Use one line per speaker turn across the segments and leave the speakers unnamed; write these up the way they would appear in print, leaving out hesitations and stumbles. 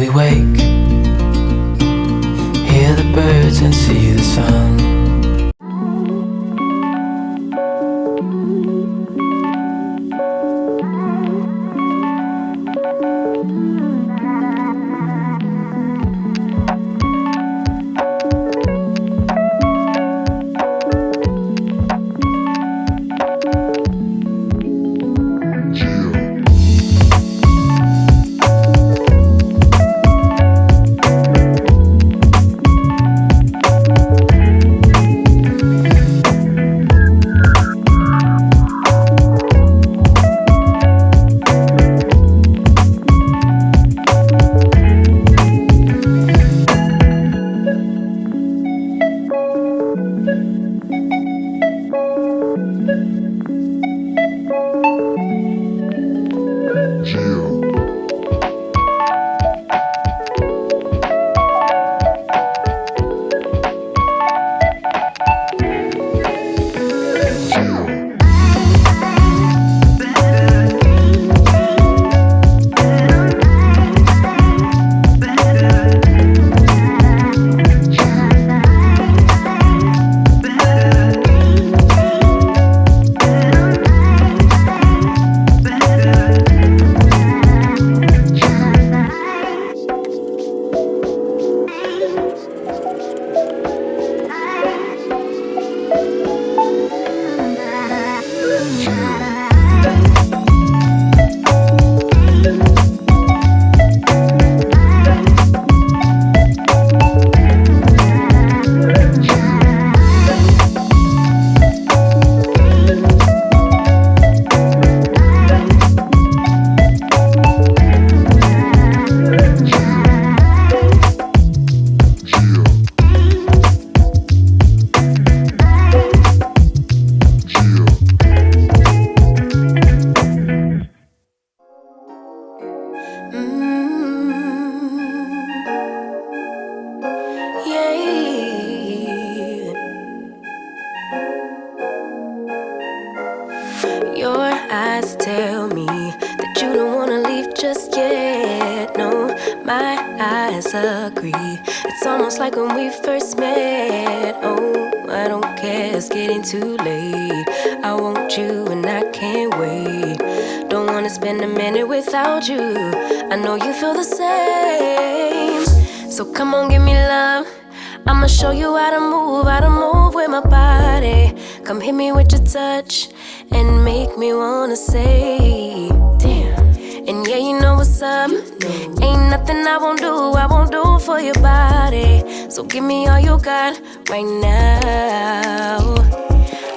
we wake, hear the birds and see the sun.
Your eyes tell me that you don't wanna leave just yet. No, my eyes agree. It's almost like when we first met. Oh, I don't care, it's getting too late. I want you and I can't wait. Don't wanna spend a minute without you. I know you feel the same. So come on, give me love. I'ma show you how to move with my body. Come hit me with your touch and make me wanna say, damn. And yeah, you know what's up. Ain't nothing I won't do for your body. So give me all you got right now.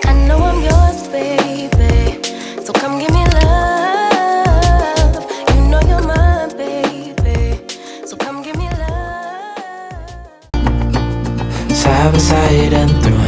I know I'm yours, baby. So come give me love. You know you're mine, baby. So come give me love.
Side by side and through